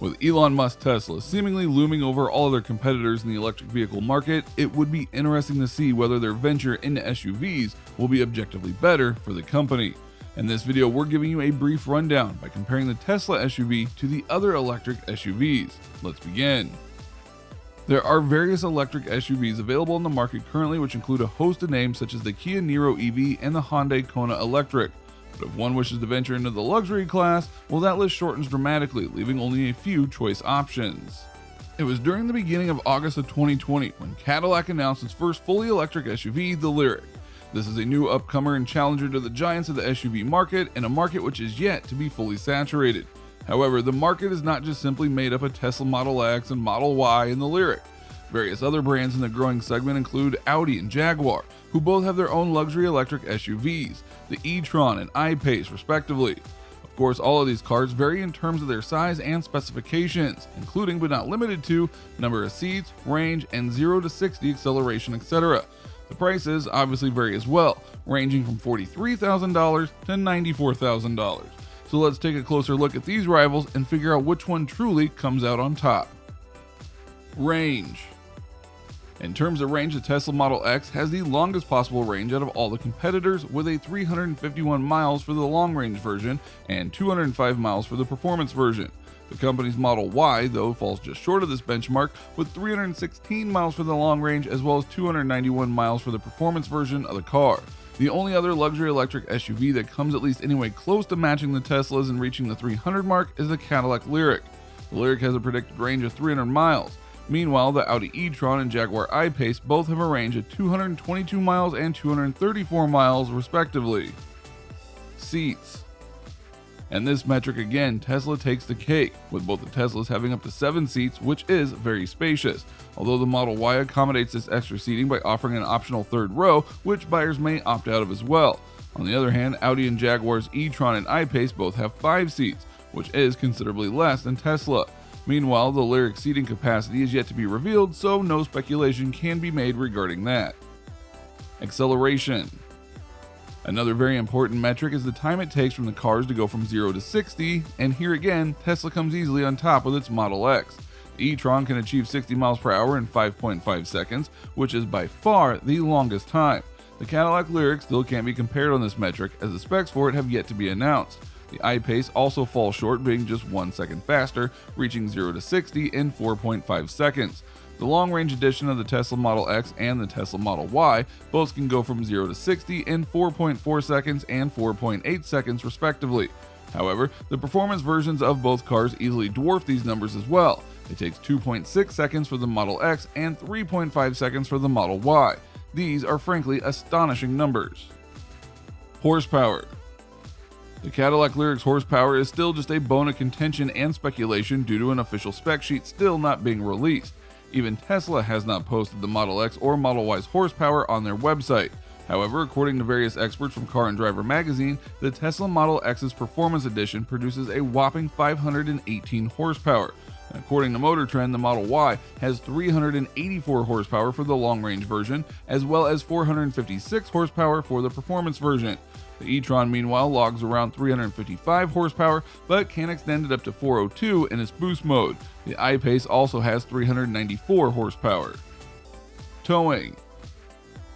With Elon Musk's Tesla seemingly looming over all other competitors in the electric vehicle market, it would be interesting to see whether their venture into SUVs will be objectively better for the company. In this video, we're giving you a brief rundown by comparing the Tesla SUV to the other electric SUVs. Let's begin. There are various electric SUVs available in the market currently, which include a host of names such as the Kia Niro EV and the Hyundai Kona Electric. But if one wishes to venture into the luxury class, well, that list shortens dramatically, leaving only a few choice options. It was during the beginning of August of 2020 when Cadillac announced its first fully electric SUV, the Lyriq. This is a new upcomer and challenger to the giants of the SUV market, in a market which is yet to be fully saturated. However, the market is not just simply made up of Tesla Model X and Model Y and the Lyriq. Various other brands in the growing segment include Audi and Jaguar, who both have their own luxury electric SUVs, the e-tron and I-Pace respectively. Of course, all of these cars vary in terms of their size and specifications, including but not limited to number of seats, range, and 0 to 60 acceleration, etc. The prices obviously vary as well, ranging from $43,000 to $94,000. So let's take a closer look at these rivals and figure out which one truly comes out on top. Range. In terms of range, the Tesla Model X has the longest possible range out of all the competitors, with a 351 miles for the long-range version and 205 miles for the performance version. The company's Model Y, though, falls just short of this benchmark, with 316 miles for the long range as well as 291 miles for the performance version of the car. The only other luxury electric SUV that comes at least anyway close to matching the Teslas and reaching the 300 mark is the Cadillac Lyriq. The Lyriq has a predicted range of 300 miles. Meanwhile, the Audi e-tron and Jaguar I-Pace both have a range of 222 miles and 234 miles respectively. Seats. And this metric again, Tesla takes the cake, with both the Teslas having up to 7 seats, which is very spacious, although the Model Y accommodates this extra seating by offering an optional third row, which buyers may opt out of as well. On the other hand, Audi and Jaguar's e-tron and I-Pace both have 5 seats, which is considerably less than Tesla. Meanwhile, the Lyriq seating capacity is yet to be revealed, so no speculation can be made regarding that. Acceleration. Another very important metric is the time it takes from the cars to go from 0 to 60, and here again, Tesla comes easily on top with its Model X. The e-tron can achieve 60 miles per hour in 5.5 seconds, which is by far the longest time. The Cadillac Lyriq still can't be compared on this metric, as the specs for it have yet to be announced. The I-Pace also falls short, being just 1 second faster, reaching 0 to 60 in 4.5 seconds. The long-range edition of the Tesla Model X and the Tesla Model Y both can go from 0 to 60 in 4.4 seconds and 4.8 seconds respectively. However, the performance versions of both cars easily dwarf these numbers as well. It takes 2.6 seconds for the Model X and 3.5 seconds for the Model Y. These are frankly astonishing numbers. Horsepower. The Cadillac Lyriq's horsepower is still just a bone of contention and speculation due to an official spec sheet still not being released. Even Tesla has not posted the Model X or Model Y's horsepower on their website. However, according to various experts from Car and Driver magazine, the Tesla Model X's Performance Edition produces a whopping 518 horsepower. And according to Motor Trend, the Model Y has 384 horsepower for the long-range version, as well as 456 horsepower for the performance version. The e-tron, meanwhile, logs around 355 horsepower, but can extend it up to 402 in its boost mode. The I-Pace also has 394 horsepower. Towing.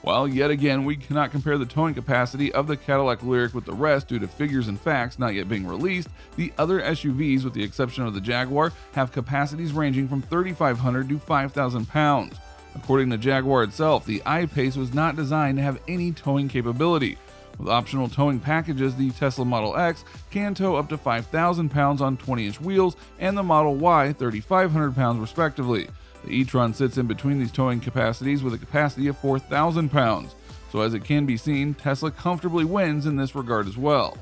While yet again we cannot compare the towing capacity of the Cadillac Lyriq with the rest due to figures and facts not yet being released, the other SUVs, with the exception of the Jaguar, have capacities ranging from 3,500 to 5,000 pounds. According to Jaguar itself, the I-Pace was not designed to have any towing capability. With optional towing packages, the Tesla Model X can tow up to 5,000 pounds on 20-inch wheels, and the Model Y 3,500 pounds respectively. The e-tron sits in between these towing capacities with a capacity of 4,000 pounds, so as it can be seen, Tesla comfortably wins in this regard as well.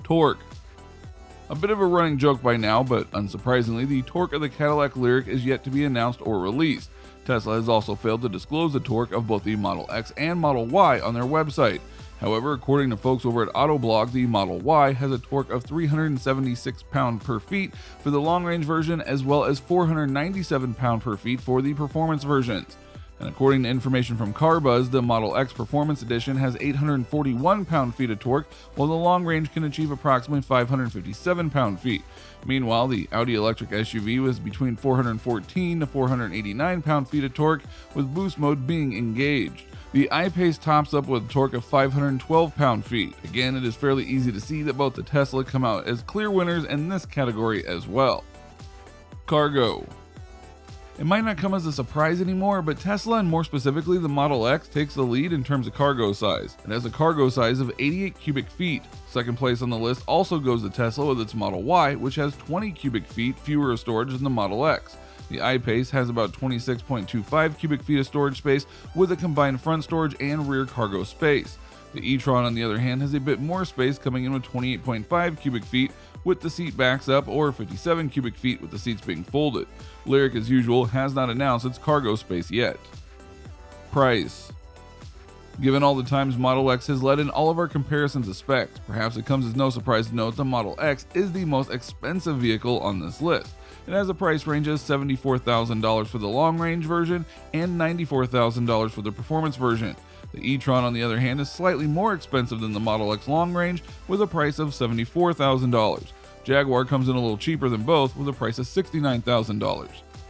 Torque. A bit of a running joke by now, but unsurprisingly, the torque of the Cadillac Lyriq is yet to be announced or released. Tesla has also failed to disclose the torque of both the Model X and Model Y on their website. However, according to folks over at Autoblog, the Model Y has a torque of 376 pound-per-feet for the long-range version, as well as 497 pound-per-feet for the performance versions. And according to information from CarBuzz, the Model X Performance Edition has 841 pound-feet of torque, while the long range can achieve approximately 557 pound-feet. Meanwhile, the Audi electric SUV was between 414 to 489 pound-feet of torque, with boost mode being engaged. The I-Pace tops up with a torque of 512 pound-feet. Again, it is fairly easy to see that both the Tesla come out as clear winners in this category as well. Cargo. It might not come as a surprise anymore, but Tesla, and more specifically the Model X, takes the lead in terms of cargo size. It has a cargo size of 88 cubic feet. Second place on the list also goes to Tesla with its Model Y, which has 20 cubic feet fewer storage than the Model X. The I-Pace has about 26.25 cubic feet of storage space with a combined front storage and rear cargo space. The e-tron, on the other hand, has a bit more space, coming in with 28.5 cubic feet with the seat backs up, or 57 cubic feet with the seats being folded. Lyriq, as usual, has not announced its cargo space yet. Price. Given all the times Model X has led in all of our comparisons of specs, perhaps it comes as no surprise to note the Model X is the most expensive vehicle on this list. It has a price range of $74,000 for the long-range version and $94,000 for the performance version. The e-tron, on the other hand, is slightly more expensive than the Model X long-range, with a price of $74,000. Jaguar comes in a little cheaper than both, with a price of $69,000.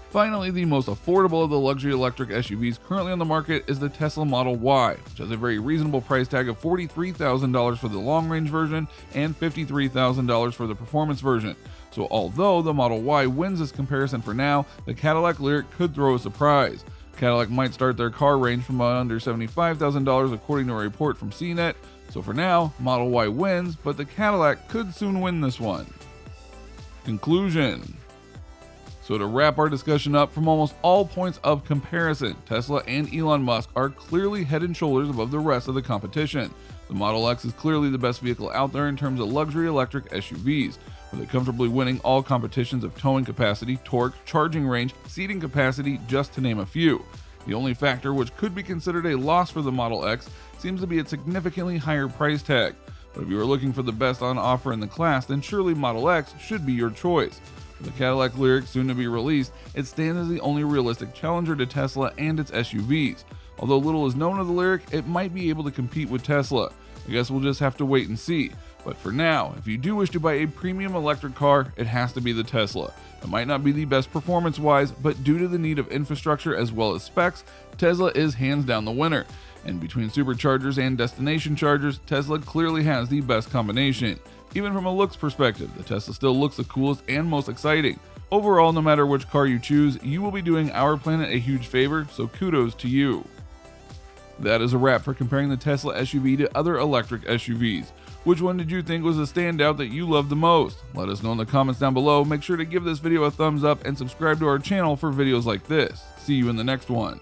Finally, the most affordable of the luxury electric SUVs currently on the market is the Tesla Model Y, which has a very reasonable price tag of $43,000 for the long-range version and $53,000 for the performance version. So although the Model Y wins this comparison for now, the Cadillac Lyriq could throw a surprise. Cadillac might start their car range from under $75,000 according to a report from CNET, so for now, Model Y wins, but the Cadillac could soon win this one. Conclusion. So to wrap our discussion up, from almost all points of comparison, Tesla and Elon Musk are clearly head and shoulders above the rest of the competition. The Model X is clearly the best vehicle out there in terms of luxury electric SUVs, with it comfortably winning all competitions of towing capacity, torque, charging range, seating capacity, just to name a few. The only factor which could be considered a loss for the Model X seems to be its significantly higher price tag. But if you are looking for the best on offer in the class, then surely Model X should be your choice. With the Cadillac Lyriq soon to be released, it stands as the only realistic challenger to Tesla and its SUVs. Although little is known of the Lyriq, it might be able to compete with Tesla. I guess we'll just have to wait and see. But for now, if you do wish to buy a premium electric car, it has to be the Tesla. It might not be the best performance-wise, but due to the need of infrastructure as well as specs, Tesla is hands down the winner. And between superchargers and destination chargers, Tesla clearly has the best combination. Even from a looks perspective, the Tesla still looks the coolest and most exciting. Overall, no matter which car you choose, you will be doing our planet a huge favor, so kudos to you. That is a wrap for comparing the Tesla SUV to other electric SUVs. Which one did you think was the standout that you loved the most? Let us know in the comments down below. Make sure to give this video a thumbs up and subscribe to our channel for videos like this. See you in the next one.